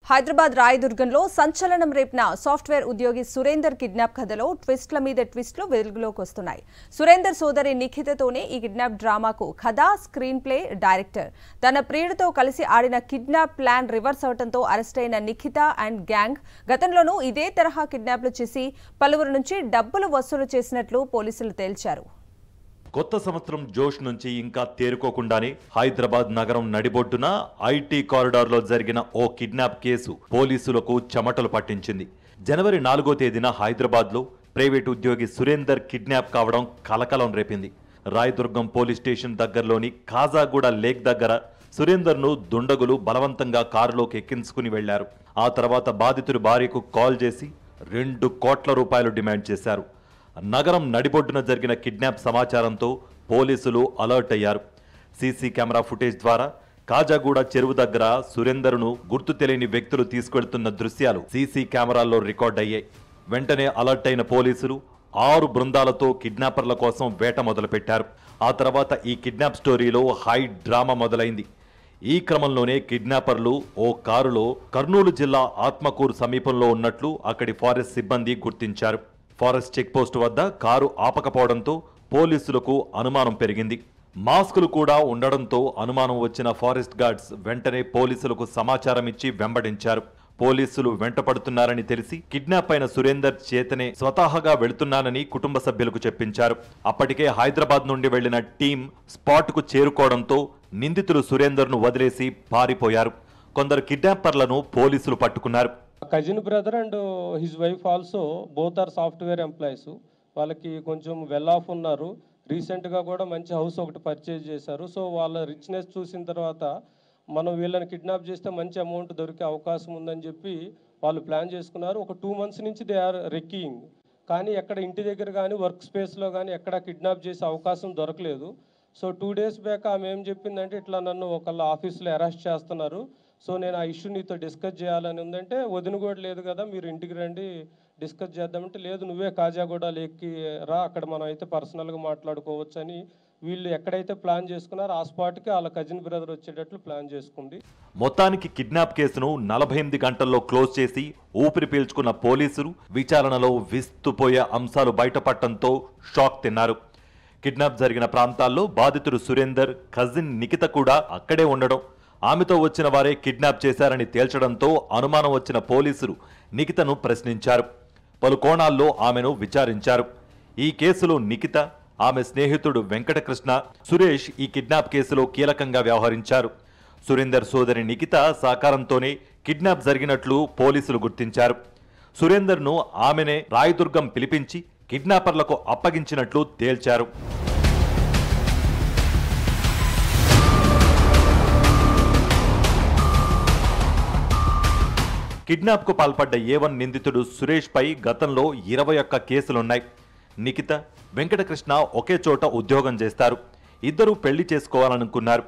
హైదరాబాద్ రాయదుర్గంలో సంచలనం రేపిన సాఫ్ట్వేర్ ఉద్యోగి సురేందర్ కిడ్నాప్ కథలో ట్విస్ట్ల మీద ట్విస్ట్లు వెలుగులోకి వస్తున్నాయి. సురేందర్ సోదరి నిఖితతోనే ఈ కిడ్నాప్ డ్రామాకు కథ, స్క్రీన్ ప్లే, డైరెక్టర్. తన ప్రియుడితో కలిసి ఆడిన కిడ్నాప్ ప్లాన్ రివర్స్ అవడంతో అరెస్ట్ అయిన నిఖిత అండ్ గ్యాంగ్ గతంలోనూ ఇదే తరహా కిడ్నాప్లు చేసి పలువురు నుంచి డబ్బులు వసూలు చేసినట్లు పోలీసులు తేల్చారు. కొత్త సంవత్సరం జోష్ నుంచి ఇంకా తేరుకోకుండానే హైదరాబాద్ నగరం నడిబొడ్డున ఐటీ కారిడార్లో జరిగిన ఓ కిడ్నాప్ కేసు పోలీసులకు చెమటలు పట్టించింది. జనవరి 4వ తేదీన హైదరాబాద్లో ప్రైవేట్ ఉద్యోగి సురేందర్ కిడ్నాప్ కావడం కలకలం రేపింది. రాయదుర్గం పోలీస్ స్టేషన్ దగ్గరలోని కాజాగూడ లేక్ దగ్గర సురేందర్ను దుండగులు బలవంతంగా కారులోకి ఎక్కించుకుని వెళ్లారు. ఆ తర్వాత బాధితుడి భార్యకు కాల్ చేసి 2 కోట్ల రూపాయలు డిమాండ్ చేశారు. నగరం నడిబొడ్డున జరిగిన కిడ్నాప్ సమాచారంతో పోలీసులు అలర్ట్ అయ్యారు. సీసీ కెమెరా ఫుటేజ్ ద్వారా కాజాగూడ చెరువు దగ్గర సురేందర్ను గుర్తు తెలియని వ్యక్తులు తీసుకెళ్తున్న దృశ్యాలు సీసీ కెమెరాల్లో రికార్డ్ అయ్యాయి. వెంటనే అలర్ట్ అయిన పోలీసులు 6 బృందాలతో కిడ్నాపర్ల కోసం వేట మొదలుపెట్టారు. ఆ తర్వాత ఈ కిడ్నాప్ స్టోరీలో హై డ్రామా మొదలైంది. ఈ క్రమంలోనే కిడ్నాపర్లు ఓ కారులో కర్నూలు జిల్లా ఆత్మకూరు సమీపంలో ఉన్నట్లు అక్కడి ఫారెస్ట్ సిబ్బంది గుర్తించారు. ఫారెస్ట్ చెక్ పోస్ట్ వద్ద కారు ఆపకపోవడంతో పోలీసులకు అనుమానం పెరిగింది. మాస్కులు కూడా ఉండడంతో అనుమానం వచ్చిన ఫారెస్ట్ గార్డ్స్ వెంటనే పోలీసులకు సమాచారం ఇచ్చి వెంబడించారు. పోలీసులు వెంటపడుతున్నారని తెలిసి కిడ్నాప్ అయిన సురేందర్ చేతనే స్వతహాగా వెళుతున్నానని కుటుంబ సభ్యులకు చెప్పించారు. అప్పటికే హైదరాబాద్ నుండి వెళ్లిన టీం స్పాట్కు చేరుకోవడంతో నిందితులు సురేందర్ను వదిలేసి పారిపోయారు. కొందరు కిడ్నాపర్లను పోలీసులు పట్టుకున్నారు. Cousin brother and his wife also both are software employees. వాళ్ళకి కొంచెం వెల్ ఆఫ్ ఉన్నారు. రీసెంట్గా కూడా మంచి హౌస్ ఒకటి పర్చేజ్ చేశారు. సో వాళ్ళ రిచ్నెస్ చూసిన తర్వాత మనం వీళ్ళని కిడ్నాప్ చేస్తే మంచి అమౌంట్ దొరికే అవకాశం ఉందని చెప్పి వాళ్ళు ప్లాన్ చేసుకున్నారు. ఒక 2 months నుంచి దే ఆర్ రెక్కీయింగ్. కానీ ఎక్కడ ఇంటి దగ్గర కానీ వర్క్ స్పేస్లో కానీ ఎక్కడ కిడ్నాప్ చేసే అవకాశం దొరకలేదు. సో 2 days బ్యాక్ ఆమె ఏం చెప్పిందంటే, ఇట్లా నన్ను ఒకళ్ళ ఆఫీస్లో అరెస్ట్ చేస్తున్నారు, సో నేను ఆ ఇష్యూ నీతో డిస్కస్ చేయాలని ఉందంటే, వదిన కూడా లేదు కదా, మీరు ఇంటికి రండి డిస్కస్ చేద్దామంటే, లేదు నువ్వే కాజాగూడ లేక్కి రా, అక్కడ మనం అయితే పర్సనల్గా మాట్లాడుకోవచ్చు అని వీళ్ళు ఎక్కడైతే ప్లాన్ చేసుకున్నారో ఆ స్పాట్కి వాళ్ళ కజిన్ బ్రదర్ వచ్చేటట్లు ప్లాన్ చేసుకుంది. మొత్తానికి కిడ్నాప్ కేసును 48 గంటల్లో క్లోజ్ చేసి ఊపిరి పీల్చుకున్న పోలీసులు విచారణలో విస్తుపోయే అంశాలు బయటపడటంతో షాక్ తిన్నారు. కిడ్నాప్ జరిగిన ప్రాంతాల్లో బాధితుడు సురేందర్ కజిన్ నిఖిత కూడా అక్కడే ఉండడం, ఆమెతో వచ్చిన వారే కిడ్నాప్ చేశారని తేల్చడంతో అనుమానం వచ్చిన పోలీసులు నిఖితను ప్రశ్నించారు. పలు కోణాల్లో ఆమెను విచారించారు. ఈ కేసులో నిఖిత, ఆమె స్నేహితుడు వెంకటకృష్ణ, సురేష్ ఈ కిడ్నాప్ కేసులో కీలకంగా వ్యవహరించారు. సురేందర్ సోదరి నిఖిత సహకారంతోనే కిడ్నాప్ జరిగినట్లు పోలీసులు గుర్తించారు. సురేందర్ను ఆమెనే రాయదుర్గం పిలిపించి కిడ్నాపర్లకు అప్పగించినట్లు తేల్చారు. కిడ్నాప్కు పాల్పడ్డ A1 నిందితుడు సురేష్ పై గతంలో 21 కేసులున్నాయి. నిఖిత, వెంకటకృష్ణ ఒకే చోట ఉద్యోగం చేస్తారు. ఇద్దరూ పెళ్లి చేసుకోవాలనుకున్నారు.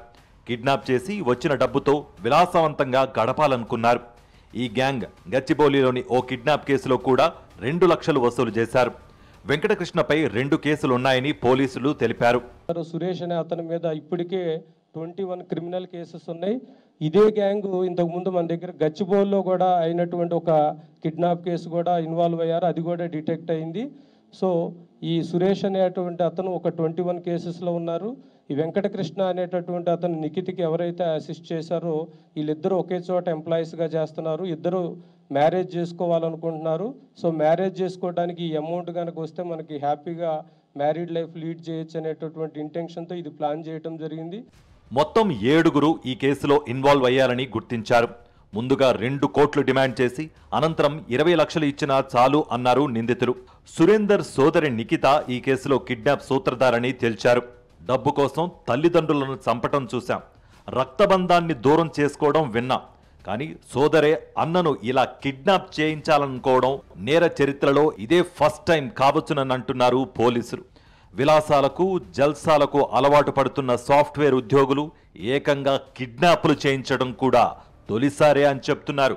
కిడ్నాప్ చేసి వచ్చిన డబ్బుతో విలాసవంతంగా గడపాలనుకున్నారు. ఈ గ్యాంగ్ గచ్చిబౌలిలోని ఓ కిడ్నాప్ కేసులో కూడా 2 లక్షలు వసూలు చేశారు. వెంకటకృష్ణపై 2 కేసులున్నాయని పోలీసులు తెలిపారు. సురేష్ అనే అతని మీద ఇప్పటికే 21 క్రిమినల్ కేసెస్ ఉన్నాయి. ఇదే గ్యాంగ్ ఇంతకుముందు మన దగ్గర గచ్చిబౌల్లో కూడా అయినటువంటి ఒక కిడ్నాప్ కేసు కూడా ఇన్వాల్వ్ అయ్యారు, అది కూడా డిటెక్ట్ అయింది. సో ఈ సురేష్ అనేటువంటి అతను ఒక 21 కేసెస్లో ఉన్నారు. ఈ వెంకటకృష్ణ అనేటటువంటి అతను నిఖితకి ఎవరైతే అసిస్ట్ చేశారో వీళ్ళిద్దరూ ఒకే చోట ఎంప్లాయీస్గా చేస్తున్నారు. ఇద్దరు మ్యారేజ్ చేసుకోవాలనుకుంటున్నారు. సో మ్యారేజ్ చేసుకోవడానికి ఈ అమౌంట్ కనుక వస్తే మనకి హ్యాపీగా మ్యారీడ్ లైఫ్ లీడ్ చేయొచ్చు అనేటటువంటి ఇంటెన్షన్తో ఇది ప్లాన్ చేయడం జరిగింది. మొత్తం 7గురు ఈ కేసులో ఇన్వాల్వ్ అయ్యారని గుర్తించారు. ముందుగా 2 కోట్లు డిమాండ్ చేసి అనంతరం 20 లక్షలు ఇచ్చినా చాలు అన్నారు నిందితులు. సురేందర్ సోదరి నిఖిత ఈ కేసులో కిడ్నాప్ సూత్రధారని తేల్చారు. డబ్బు కోసం తల్లిదండ్రులను చంపటం చూశాం, రక్తబంధాన్ని దూరం చేసుకోవడం విన్నాం, కానీ సోదరే అన్నను ఇలా కిడ్నాప్ చేయించాలనుకోవడం నేర చరిత్రలో ఇదే ఫస్ట్ టైం కావచ్చునని అంటున్నారు పోలీసులు. విలాసాలకు జల్సాలకు అలవాటు పడుతున్న సాఫ్ట్వేర్ ఉద్యోగులు ఏకంగా కిడ్నాప్లు చేయించడం కూడా తొలిసారే అని చెప్తున్నారు.